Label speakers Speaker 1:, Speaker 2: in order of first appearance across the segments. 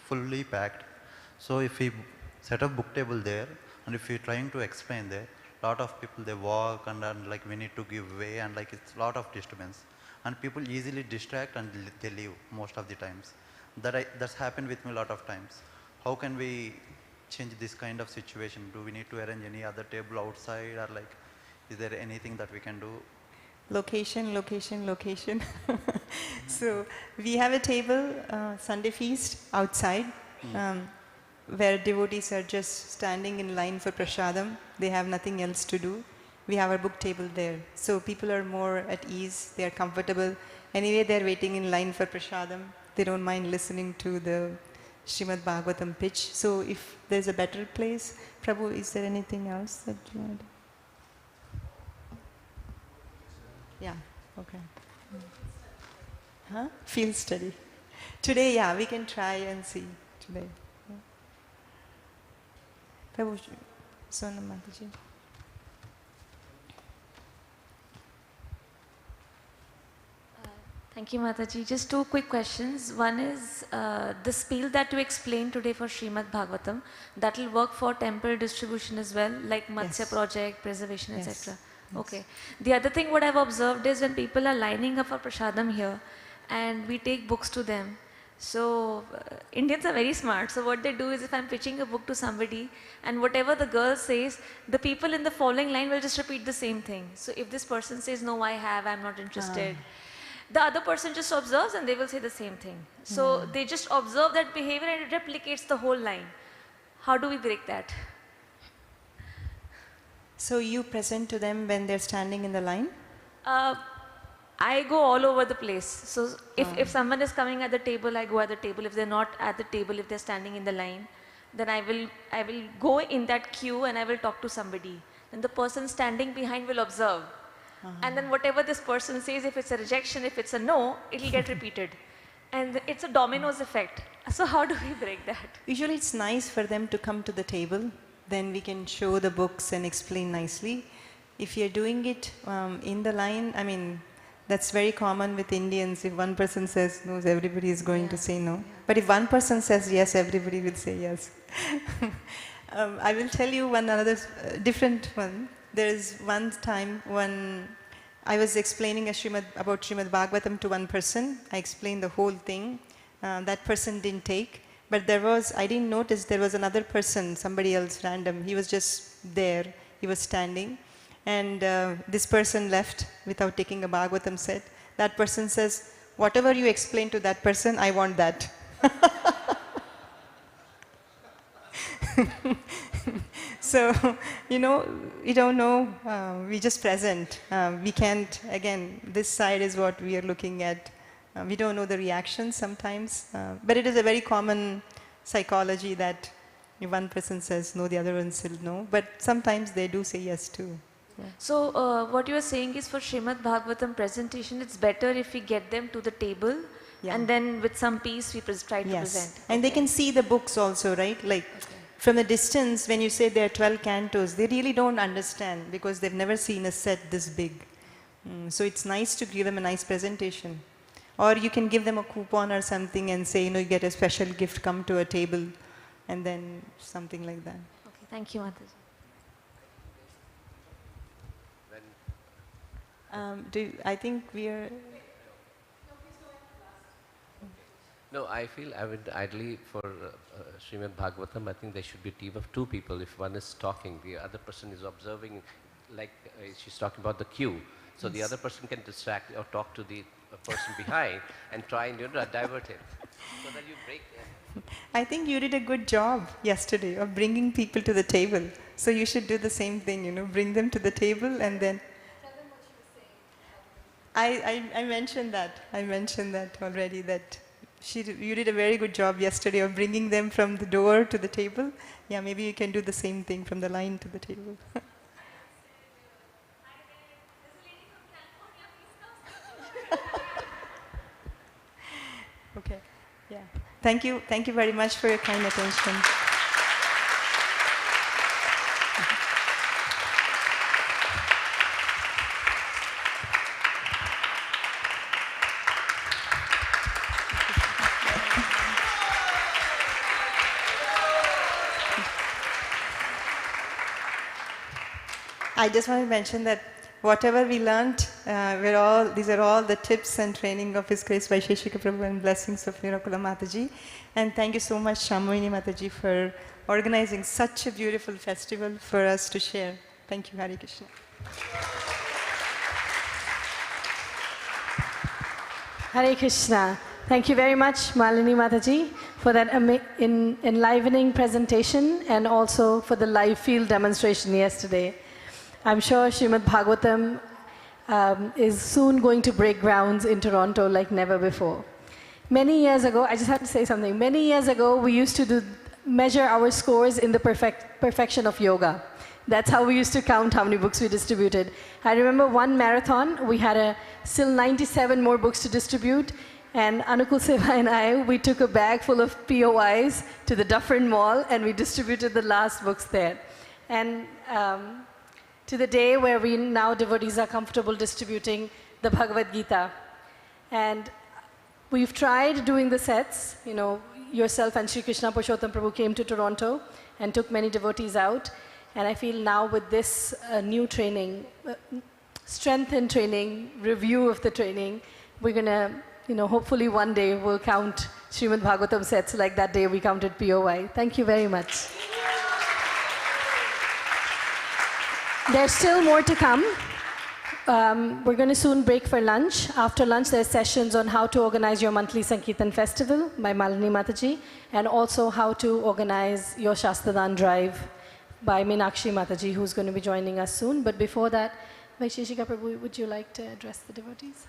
Speaker 1: fully packed. So if we set up book table there, and if we're trying to explain there, lot of people they walk and then like we need to give way and like it's lot of disturbance. And people easily distract and they leave most of the times. That's happened with me a lot of times. How can we change this kind of situation? Do we need to arrange any other table outside or like, is there anything that we can do?
Speaker 2: Location, location, location. So we have a table, Sunday feast, outside, where devotees are just standing in line for prasadam. They have nothing else to do. We have our book table there. So people are more at ease, they are comfortable. Anyway, they're waiting in line for prasadam. They don't mind listening to the Srimad Bhagavatam pitch. So if there's a better place, Prabhu, is there anything else that you want to do? Yeah, okay. Huh? Field study. Today, yeah, we can try and see today. Yeah. Prabhu, Sonam Mataji.
Speaker 3: Thank you, Mataji. Just two quick questions. One is the spiel that you explained today for Srimad Bhagavatam, that will work for temple distribution as well, like Matsya
Speaker 2: Yes.
Speaker 3: project, preservation,
Speaker 2: Yes.
Speaker 3: etc.
Speaker 2: Yes.
Speaker 3: Okay. The other thing what I've observed is when people are lining up for prasadam here and we take books to them. So Indians are very smart. So what they do is if I'm pitching a book to somebody and whatever the girl says, the people in the following line will just repeat the same thing. So if this person says, no, I have, I'm not interested. The other person just observes and they will say the same thing. So they just observe that behavior and it replicates the whole line. How do we break that?
Speaker 2: So you present to them when they're standing in the line?
Speaker 3: I go all over the place. So if someone is coming at the table, I go at the table. If they're not at the table, if they're standing in the line, then I will go in that queue and I will talk to somebody. Then the person standing behind will observe. And then whatever this person says, if it's a rejection, if it's a no, it will get repeated. And it's a dominoes effect. So how do we break that?
Speaker 2: Usually it's nice for them to come to the table. Then we can show the books and explain nicely. If you're doing it in the line, I mean, that's very common with Indians. If one person says no, everybody is going to say no. Yeah. But if one person says yes, everybody will say yes. I will tell you another different one. There is one time when I was explaining about Srimad Bhagavatam to one person. I explained the whole thing. That person didn't take. But I didn't notice there was another person, somebody else random. He was just there. He was standing. And this person left without taking a Bhagavatam set. That person says, whatever you explain to that person, I want that. So, you don't know, we just present. We can't, again, this side is what we are looking at. We don't know the reactions sometimes, but it is a very common psychology that if one person says no, the other one says no, but sometimes they do say yes too. Yeah.
Speaker 3: So what you are saying is for Srimad Bhagavatam presentation, it's better if we get them to the table and then with some peace we try to present.
Speaker 2: And they can see the books also, right? Like from a distance, when you say there are 12 cantos, they really don't understand because they've never seen a set this big. So it's nice to give them a nice presentation. Or you can give them a coupon or something and say, you get a special gift, come to a table, and then something like that.
Speaker 3: Okay, thank you, Mataji.
Speaker 2: I think we are...
Speaker 4: No, I feel ideally for Srimad Bhagavatam, I think there should be a team of two people. If one is talking, the other person is observing, like she's talking about the queue. So the other person can distract or talk to the person behind and try and divert him so that you break them.
Speaker 2: I think you did a good job yesterday of bringing people to the table. So you should do the same thing, bring them to the table and then...
Speaker 5: Tell them what you were saying.
Speaker 2: I mentioned that. I mentioned that already, that you did a very good job yesterday of bringing them from the door to the table. Yeah, maybe you can do the same thing from the line to the table. Okay. Yeah. Thank you. Thank you very much for your kind attention. I just want to mention that whatever we learned, these are all the tips and training of His Grace Vaisesika Prabhu and blessings of Nirakula Mataji. And thank you so much, Shamini Mataji, for organizing such a beautiful festival for us to share. Thank you, Hare Krishna.
Speaker 6: Hare Krishna. Thank you very much, Malini Mataji, for that enlivening presentation and also for the live field demonstration yesterday. I'm sure Srimad Bhagavatam is soon going to break grounds in Toronto like never before. Many years ago, I just have to say something. Many years ago, we used to measure our scores in the perfection of yoga. That's how we used to count how many books we distributed. I remember one marathon, we had still 97 more books to distribute, and Anukul Seva and I, we took a bag full of POIs to the Dufferin Mall, and we distributed the last books there. And to the day where we now devotees are comfortable distributing the Bhagavad Gita. And we've tried doing the sets, you know, yourself and Sri Krishna Purushottam Prabhu came to Toronto and took many devotees out. And I feel now with this new training, strengthened training, review of the training, we're going to, you know, hopefully one day we'll count Srimad Bhagavatam sets like that day we counted POI. Thank you very much. There's still more to come. We're going to soon break for lunch. After lunch, there's sessions on how to organize your monthly Sankirtan festival by Malini Mataji, and also how to organize your Shastradan drive by Meenakshi Mataji, who's going to be joining us soon. But before that, Vaisesika Prabhu, would you like to address the devotees?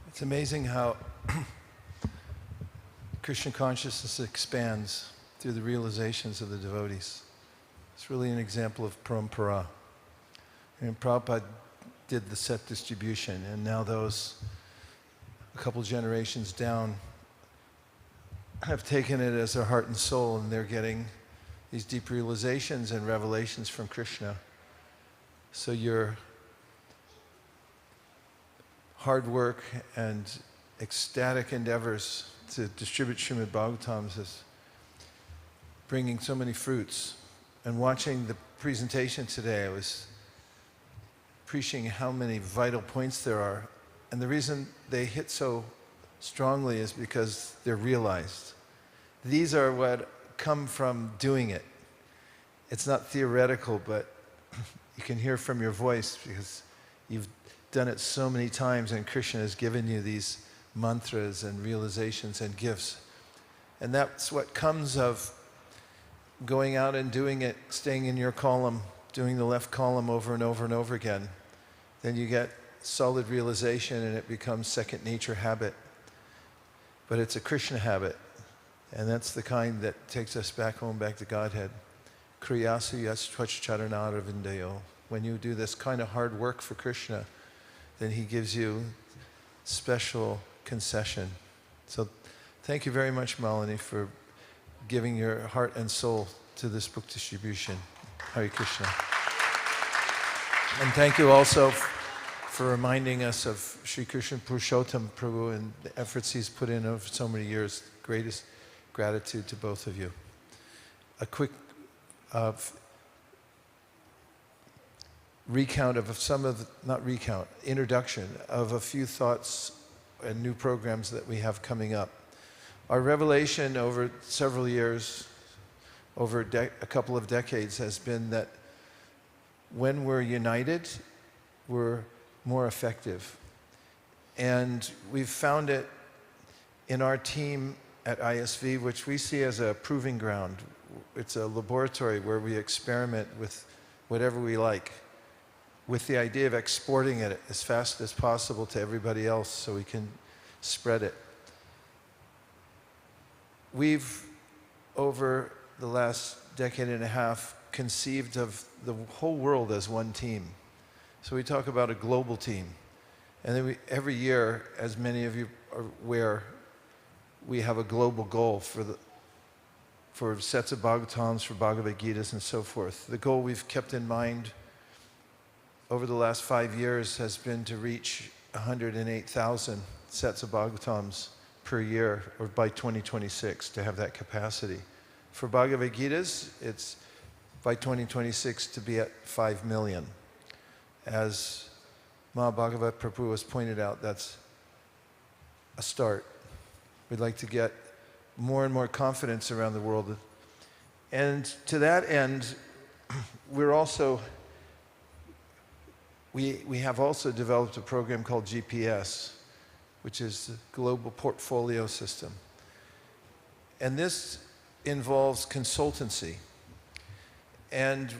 Speaker 7: It's amazing how Krishna consciousness expands through the realizations of the devotees. It's really an example of parampara. And Prabhupada did the set distribution, and now those, a couple generations down, have taken it as their heart and soul, and they're getting these deep realizations and revelations from Krishna. So your hard work and ecstatic endeavors to distribute Srimad Bhagavatams is bringing so many fruits. And watching the presentation today, I was appreciating how many vital points there are. And the reason they hit so strongly is because they're realized. These are what come from doing it. It's not theoretical, but you can hear from your voice because you've done it so many times, and Krishna has given you these mantras and realizations and gifts. And that's what comes of going out and doing it, staying in your column, doing the left column over and over and over again. Then you get solid realization and it becomes second nature habit. But it's a Krishna habit, and that's the kind that takes us back home, back to Godhead. Kriyasu yas twach charanara vindayo. When you do this kind of hard work for Krishna, then he gives you special concession. So thank you very much, Malini, for giving your heart and soul to this book distribution. Hare Krishna. And thank you also for reminding us of Sri Krishna Purushottam Prabhu and the efforts he's put in over so many years. Greatest gratitude to both of you. A quick recount of some of, not recount, introduction of a few thoughts and new programs that we have coming up. Our revelation over several years, over a couple of decades, has been that when we're united, we're more effective. And we've found it in our team at ISV, which we see as a proving ground. It's a laboratory where we experiment with whatever we like, with the idea of exporting it as fast as possible to everybody else so we can spread it. We've over the last decade and a half, conceived of the whole world as one team. So we talk about a global team. And then every year, as many of you are aware, we have a global goal for sets of Bhagavatams, for Bhagavad Gitas, and so forth. The goal we've kept in mind over the last 5 years has been to reach 108,000 sets of Bhagavatams per year, or by 2026, to have that capacity. For Bhagavad Gitas, it's by 2026 to be at 5 million. As Bhagavat Prabhu has pointed out, that's a start. We'd like to get more and more confidence around the world. And to that end, we're also, we have also developed a program called GPS, which is the Global Portfolio System. And this involves consultancy. And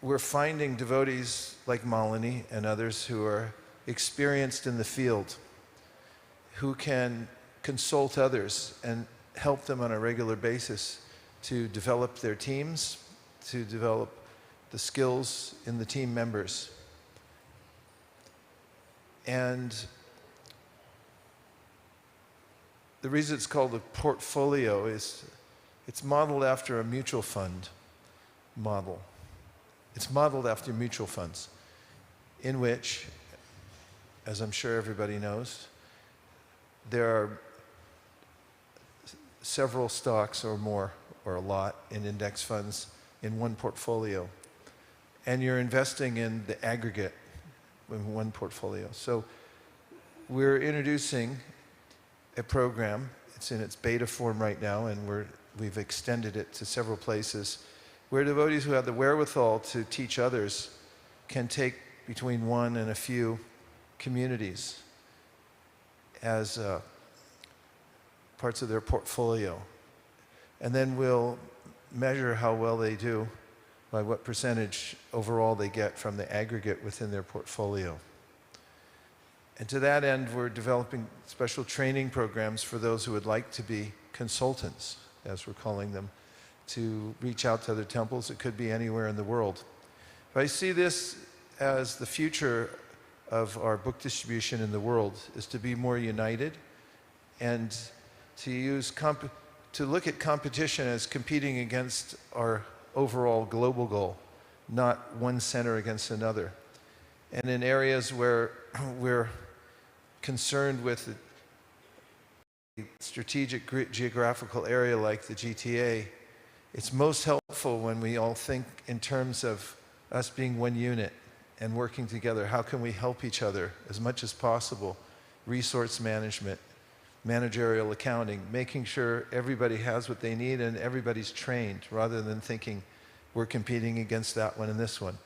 Speaker 7: we're finding devotees like Malini and others who are experienced in the field, who can consult others and help them on a regular basis to develop their teams, to develop the skills in the team members. And the reason it's called a portfolio is it's modeled after a mutual fund model. It's modeled after mutual funds, in which, as I'm sure everybody knows, there are several stocks or more, or a lot, in index funds in one portfolio. And you're investing in the aggregate in one portfolio. So we're introducing a program. It's in its beta form right now, and we've extended it to several places, where devotees who have the wherewithal to teach others can take between one and a few communities as parts of their portfolio. And then we'll measure how well they do by what percentage overall they get from the aggregate within their portfolio. And to that end, we're developing special training programs for those who would like to be consultants, as we're calling them, to reach out to other temples. It could be anywhere in the world. But I see this as the future of our book distribution in the world, is to be more united and to look at competition as competing against our overall global goal, not one center against another. And in areas where we're concerned with a strategic geographical area like the GTA, it's most helpful when we all think in terms of us being one unit and working together. How can we help each other as much as possible? Resource management, managerial accounting, making sure everybody has what they need and everybody's trained, rather than thinking we're competing against that one and this one.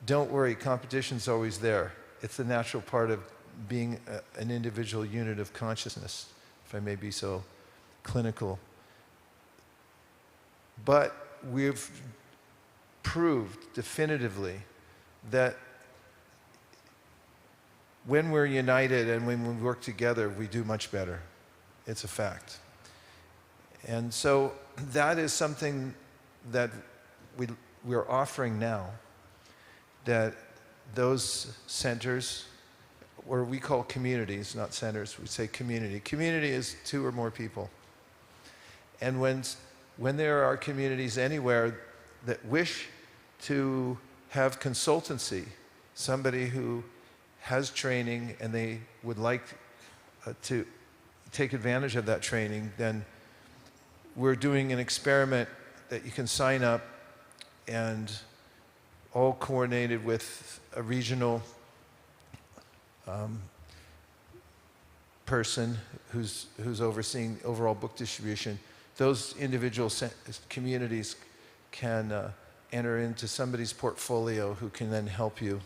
Speaker 7: Don't worry, competition's always there. It's the natural part of being an individual unit of consciousness, if I may be so clinical. But we've proved definitively that when we're united and when we work together, we do much better. It's a fact. And so that is something that we're offering now, that those centers, or we call communities, not centers, we say community. Community is 2 or more people. And when there are communities anywhere that wish to have consultancy, somebody who has training and they would like to take advantage of that training, then we're doing an experiment that you can sign up, and all coordinated with a regional person who's overseeing overall book distribution. Those individual communities can enter into somebody's portfolio who can then help you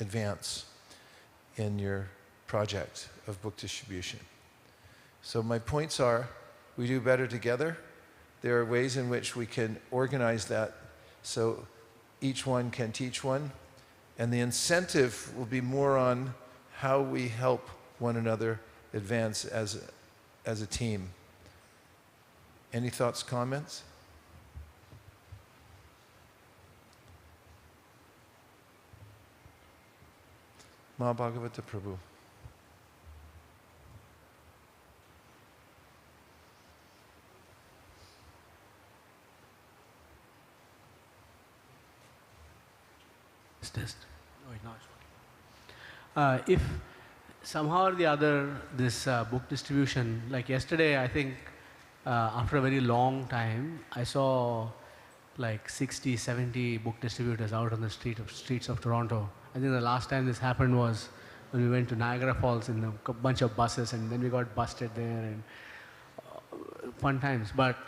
Speaker 7: advance in your project of book distribution. So my points are, we do better together. There are ways in which we can organize that so each one can teach one, and the incentive will be more on how we help one another advance as a team. Any thoughts, comments? Ma Bhagavata Prabhu.
Speaker 8: Test. Oh, no, it's working. If somehow or the other this book distribution, like yesterday, I think after a very long time, I saw like 60, 70 book distributors out on the streets of Toronto. I think the last time this happened was when we went to Niagara Falls in a bunch of buses, and then we got busted there, and fun times. But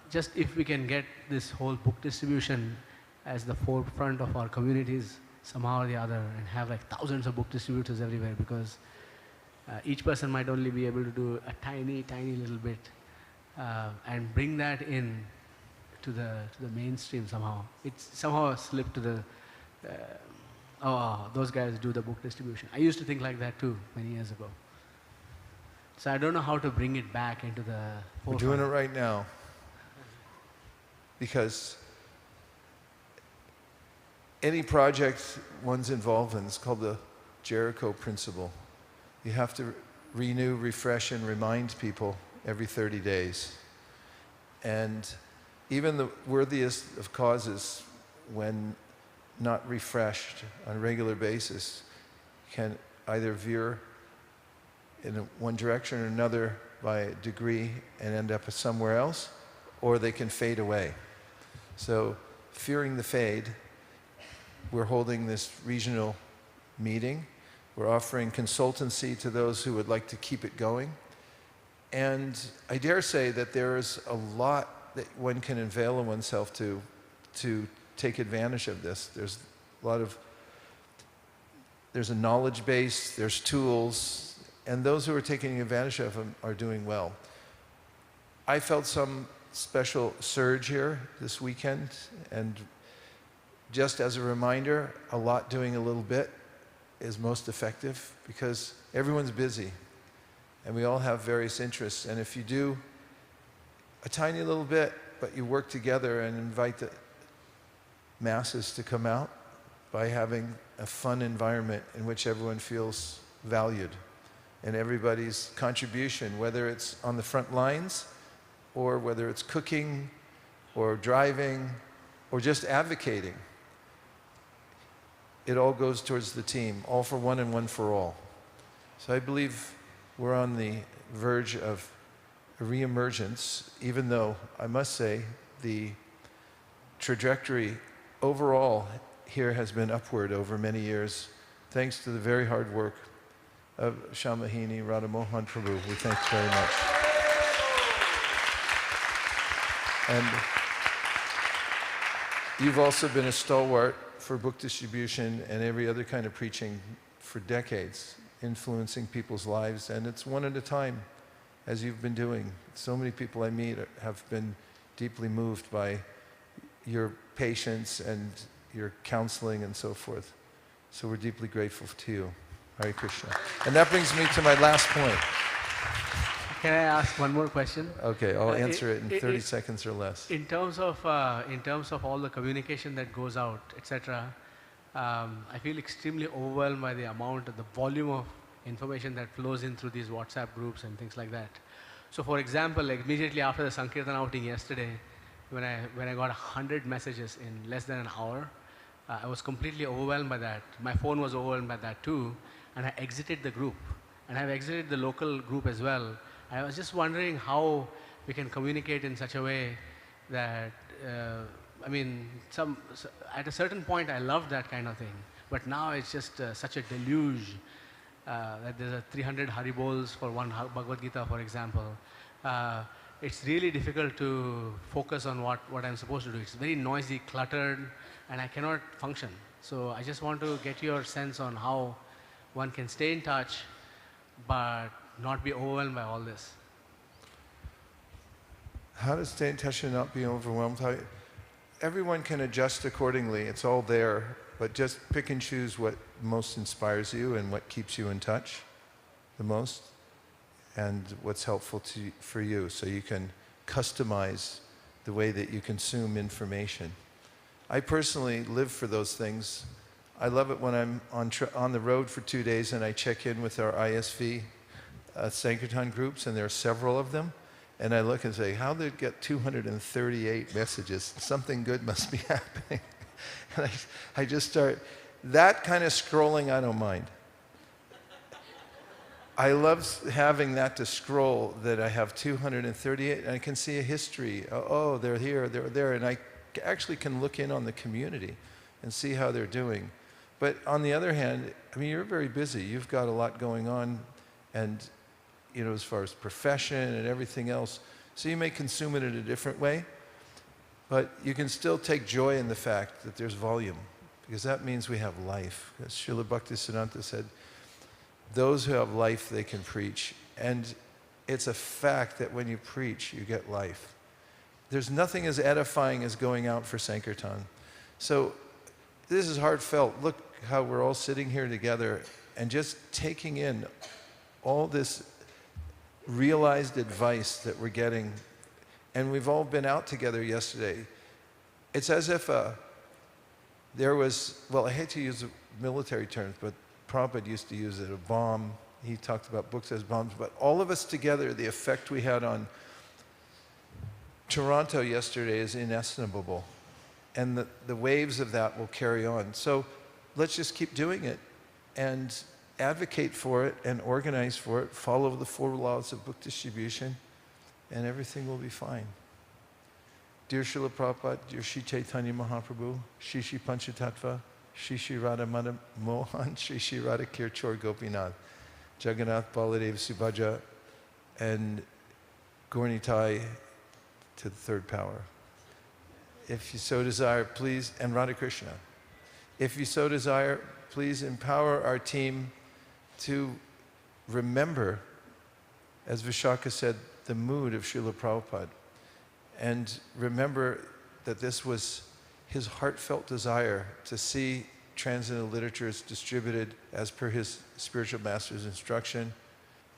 Speaker 8: just if we can get this whole book distribution as the forefront of our communities somehow or the other, and have like thousands of book distributors everywhere, because each person might only be able to do a tiny, tiny little bit, and bring that in to the mainstream somehow. It's somehow slipped to the, those guys do the book distribution. I used to think like that too many years ago. So I don't know how to bring it back into the forefront.
Speaker 7: We're doing it right now. Because any project one's involved in is called the Jericho principle. You have to renew, refresh, and remind people every 30 days. And even the worthiest of causes, when not refreshed on a regular basis, can either veer in one direction or another by a degree and end up somewhere else, or they can fade away. So, fearing the fade, we're holding this regional meeting. We're offering consultancy to those who would like to keep it going. And I dare say that there is a lot that one can avail of oneself to take advantage of this. There's a knowledge base, there's tools, and those who are taking advantage of them are doing well. I felt some special surge here this weekend, and just as a reminder, a lot doing a little bit is most effective, because everyone's busy and we all have various interests. And if you do a tiny little bit, but you work together and invite the masses to come out by having a fun environment in which everyone feels valued, and everybody's contribution, whether it's on the front lines or whether it's cooking or driving or just advocating, it all goes towards the team, all for one and one for all. So I believe we're on the verge of a reemergence, even though I must say the trajectory overall here has been upward over many years, thanks to the very hard work of Shamahini Radhamohan Prabhu. We thank you very much. And you've also been a stalwart for book distribution and every other kind of preaching for decades, influencing people's lives, and it's one at a time, as you've been doing. So many people I meet have been deeply moved by your patience and your counseling and so forth. So we're deeply grateful to you. Hare Krishna. And that brings me to my last point.
Speaker 8: Can I ask one more question?
Speaker 7: Okay, I'll answer it in 30 seconds or less.
Speaker 8: In terms of all the communication that goes out, etc., I feel extremely overwhelmed by the the volume of information that flows in through these WhatsApp groups and things like that. So, for example, like immediately after the Sankirtan outing yesterday, when I got 100 messages in less than an hour, I was completely overwhelmed by that. My phone was overwhelmed by that too, and I exited the group, and I've exited the local group as well. I was just wondering how we can communicate in such a way that, at a certain point I loved that kind of thing, but now it's just such a deluge that there's 300 Haribols for one Bhagavad Gita, for example. It's really difficult to focus on what I'm supposed to do. It's very noisy, cluttered, and I cannot function. So I just want to get your sense on how one can stay in touch but not be overwhelmed by all this.
Speaker 7: How to stay in touch and not be overwhelmed? Everyone can adjust accordingly. It's all there, but just pick and choose what most inspires you and what keeps you in touch the most, and what's helpful for you, so you can customize the way that you consume information. I personally live for those things. I love it when I'm on the road for 2 days and I check in with our ISV Sankirtan groups, and there are several of them, and I look and say, how did it get 238 messages? Something good must be happening. And I just start, that kind of scrolling I don't mind. I love having that to scroll, that I have 238, and I can see a history. Oh, they're here, they're there, and I actually can look in on the community and see how they're doing. But on the other hand, I mean, you're very busy. You've got a lot going on, and you know, as far as profession and everything else. So you may consume it in a different way, but you can still take joy in the fact that there's volume, because that means we have life. As Srila Bhaktisiddhanta said, those who have life, they can preach. And it's a fact that when you preach, you get life. There's nothing as edifying as going out for Sankirtan. So this is heartfelt. Look how we're all sitting here together and just taking in all this realized advice that we're getting. And we've all been out together yesterday. It's as if there was, well, I hate to use military terms, but Prabhupada used to use it, a bomb. He talked about books as bombs, but all of us together, the effect we had on Toronto yesterday is inestimable. And the waves of that will carry on. So let's just keep doing it and advocate for it and organize for it, follow the 4 laws of book distribution, and everything will be fine. Dear Srila Prabhupada, dear Shri Chaitanya Mahaprabhu, Shri Shri Panchatattva, Shri Shri Radha Mohan, Shri Shri Radha Kirchor Gopinath, Jagannath Baladev Subhaja, and Gaurnitai to the 3rd power. If you so desire, please, and Radha Krishna. If you so desire, please empower our team to remember, as Vishaka said, the mood of Srila Prabhupada, and remember that this was his heartfelt desire to see transcendental literatures distributed as per his spiritual master's instruction.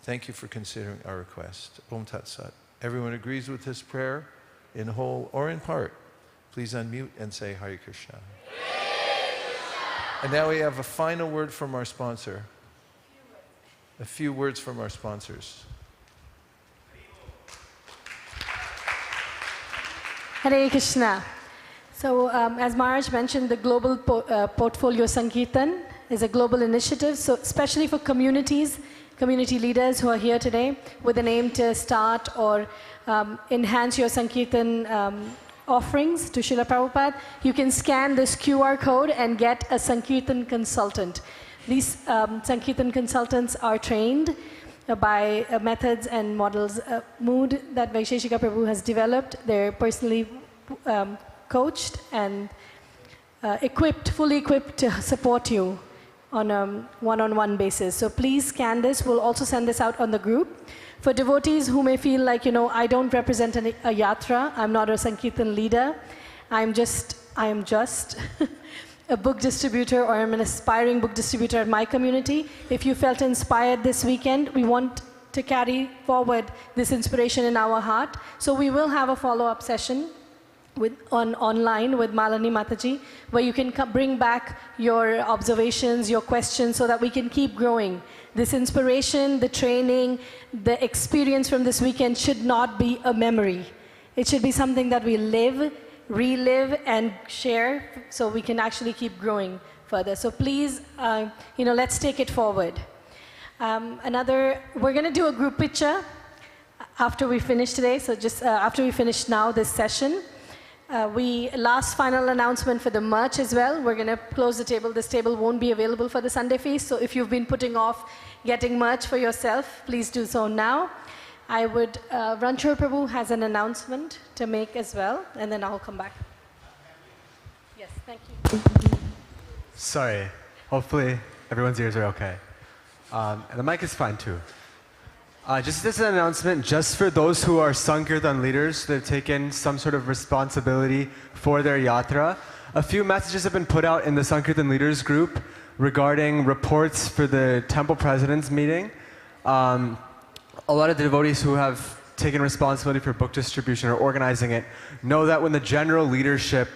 Speaker 7: Thank you for considering our request. Om Tat Sat. Everyone agrees with this prayer, in whole or in part. Please unmute and say Hare Krishna. And now we have a final word from our sponsor. A few words from our sponsors.
Speaker 6: Hare Krishna. So as Maharaj mentioned, the Global Portfolio Sankirtan is a global initiative, so especially for communities, community leaders who are here today with an aim to start or enhance your Sankirtan offerings to Srila Prabhupada. You can scan this QR code and get a Sankirtan consultant. These Sankirtan consultants are trained by methods and models, mood that Vaisesika Prabhu has developed. They're personally coached and equipped, fully equipped to support you on a one-on-one basis. So please scan this. We'll also send this out on the group. For devotees who may feel like, you know, I don't represent a yatra, I'm not a Sankirtan leader, I am just a book distributor, or I'm an aspiring book distributor at my community. If you felt inspired this weekend, we want to carry forward this inspiration in our heart. So we will have a follow-up session online with Malini Mataji, where you can bring back your observations, your questions, so that we can keep growing. This inspiration, the training, the experience from this weekend should not be a memory. It should be something that we live, relive, and share, so we can actually keep growing further. So please, let's take it forward. We're going to do a group picture after we finish today. So just after we finish now this session. Last final announcement for the merch as well. We're going to close the table. This table won't be available for the Sunday feast. So if you've been putting off getting merch for yourself, please do so now. I would, Ranchor Prabhu has an announcement to make as well, and then I'll come back. Yes, thank you.
Speaker 9: Sorry. Hopefully everyone's ears are okay. And the mic is fine too. Just as an announcement, just for those who are Sankirtan leaders that have taken some sort of responsibility for their yatra, a few messages have been put out in the Sankirtan leaders group regarding reports for the temple president's meeting. A lot of the devotees who have taken responsibility for book distribution or organizing it know that when the general leadership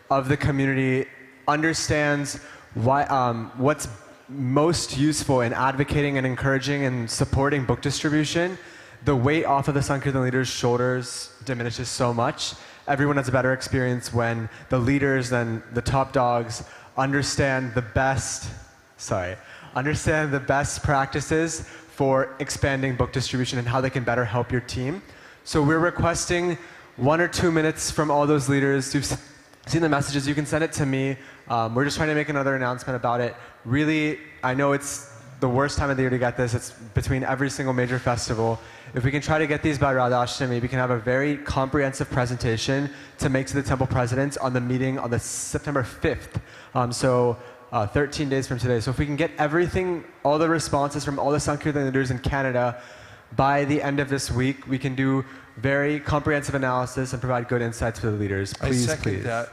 Speaker 9: of the community understands what's most useful in advocating and encouraging and supporting book distribution, the weight off of the Sankirtan leaders' shoulders diminishes so much. Everyone has a better experience when the leaders and the top dogs understand the best practices for expanding book distribution and how they can better help your team. So we're requesting 1 or 2 minutes from all those leaders. You've seen the messages, you can send it to me. We're just trying to make another announcement about it. Really, I know it's the worst time of the year to get this. It's between every single major festival. If we can try to get these by Radhashtami, we can have a very comprehensive presentation to make to the temple presidents on the meeting on the September 5th. 13 days from today. So if we can get everything, all the responses from all the Sankirtan leaders in Canada by the end of this week, we can do very comprehensive analysis and provide good insights for the leaders. Please,
Speaker 7: I second
Speaker 9: please.
Speaker 7: that.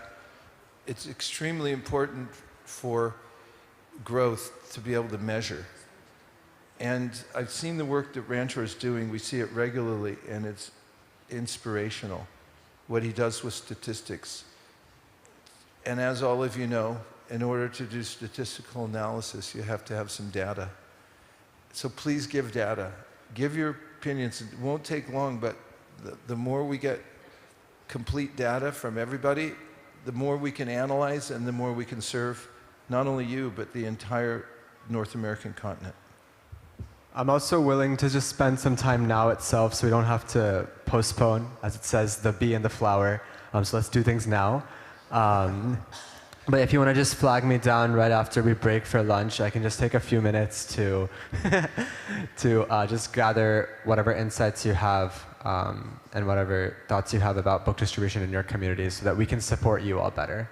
Speaker 7: It's extremely important for growth to be able to measure. And I've seen the work that Ranchor is doing. We see it regularly, and it's inspirational, what he does with statistics. And as all of you know, in order to do statistical analysis, you have to have some data. So please give data. Give your opinions. It won't take long, but the more we get complete data from everybody, the more we can analyze and the more we can serve not only you, but the entire North American continent.
Speaker 9: I'm also willing to just spend some time now itself so we don't have to postpone, as it says, the bee and the flower. So let's do things now. But if you want to just flag me down right after we break for lunch, I can just take a few minutes to just gather whatever insights you have and whatever thoughts you have about book distribution in your communities so that we can support you all better.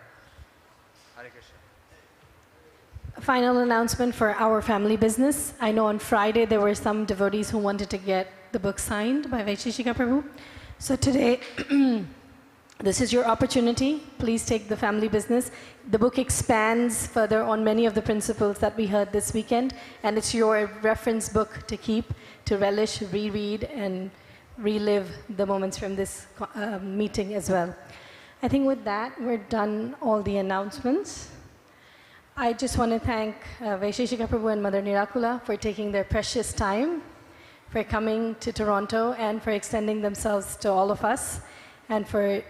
Speaker 6: Final announcement for our family business. I know on Friday there were some devotees who wanted to get the book signed by Vaisesika Prabhu. So today, this is your opportunity. Please take the family business. The book expands further on many of the principles that we heard this weekend, and it's your reference book to keep, to relish, reread, and relive the moments from this meeting as well. I think with that, we're done all the announcements. I just want to thank Vaisesika Prabhu and Mother Nirakula for taking their precious time, for coming to Toronto, and for extending themselves to all of us, and for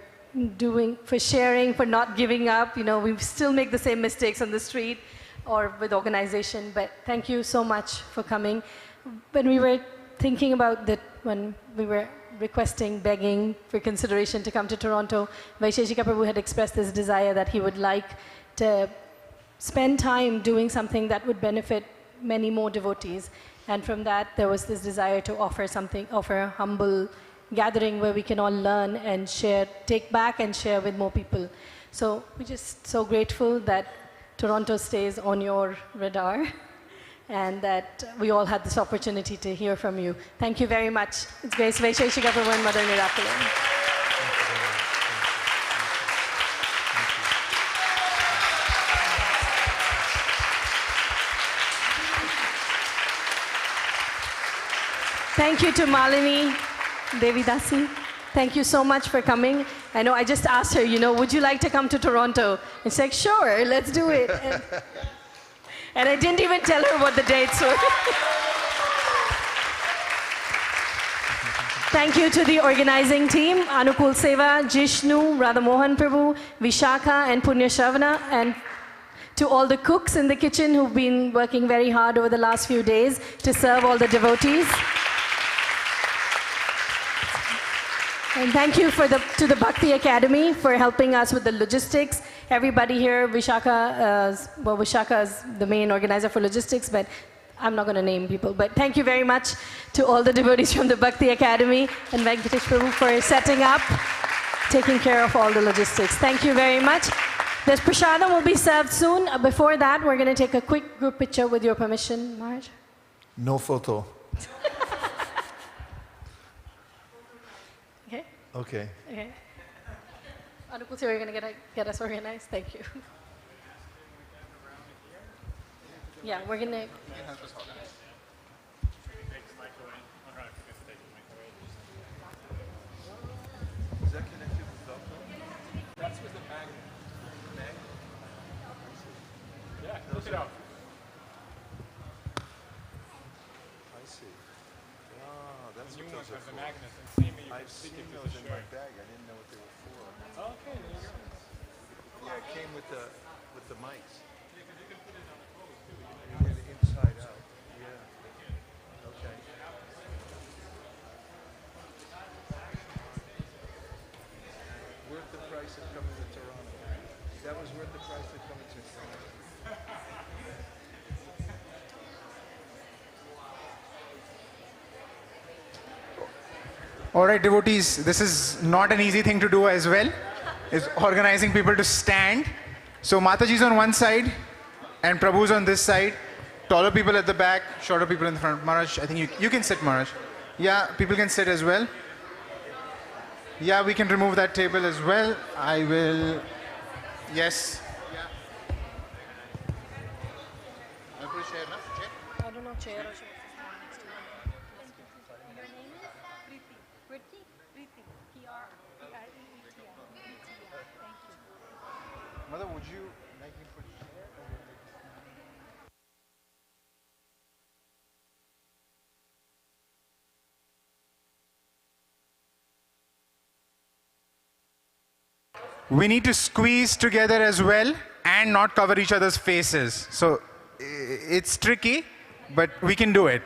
Speaker 6: sharing, for not giving up. You know, we still make the same mistakes on the street or with organization, but thank you so much for coming. When we were thinking about that, when we were requesting, begging for consideration to come to Toronto, Vaisesika Prabhu had expressed this desire that he would like to spend time doing something that would benefit many more devotees. And from that, there was this desire to offer a humble gathering where we can all learn and share, take back and share with more people. So we're just so grateful that Toronto stays on your radar and that we all had this opportunity to hear from you. Thank you very much. It's Grace Vaisesika Prabhu and Mother Nirakula. Thank you to Malini Devidasi. Thank you so much for coming. I know I just asked her, you know, would you like to come to Toronto? And she's like, sure, let's do it. And I didn't even tell her what the dates were. Thank you to the organizing team, Anukul Seva, Jishnu, Radha Mohan Prabhu, Vishakha, and Punya Shavana, and to all the cooks in the kitchen who've been working very hard over the last few days to serve all the devotees. And thank you to the Bhakti Academy for helping us with the logistics. Everybody here, Vishakha is the main organizer for logistics, but I'm not going to name people. But thank you very much to all the devotees from the Bhakti Academy and Venkatesh Prabhu for setting up, taking care of all the logistics. Thank you very much. The prasadam will be served soon. Before that, we're going to take a quick group picture with your permission, Maharaj.
Speaker 7: No photo.
Speaker 6: Okay. Okay. Anukul, you're going to get us organized? Thank you. Yeah, we're going to...
Speaker 7: what those are for. I've seen those in my bag. I didn't know what they were for. Okay. Yeah, it came with the mics. And inside out. Yeah. Okay. Worth the price of coming to Toronto. That was worth the price of coming to Toronto.
Speaker 10: All right, devotees, this is not an easy thing to do as well, is organizing people to stand. So Mataji's on one side and Prabhu's on this side. Taller people at the back, shorter people in the front. Maharaj, I think you can sit, Maharaj. Yeah, people can sit as well. Yeah, we can remove that table as well. I will, yes.
Speaker 6: I don't know, chair or chair. Your name is? Priti. Priti. P-R-E-E-T-I. Thank you.
Speaker 7: Mother, would you make me put
Speaker 10: We need to squeeze together as well and not cover each other's faces. So it's tricky, but we can do it.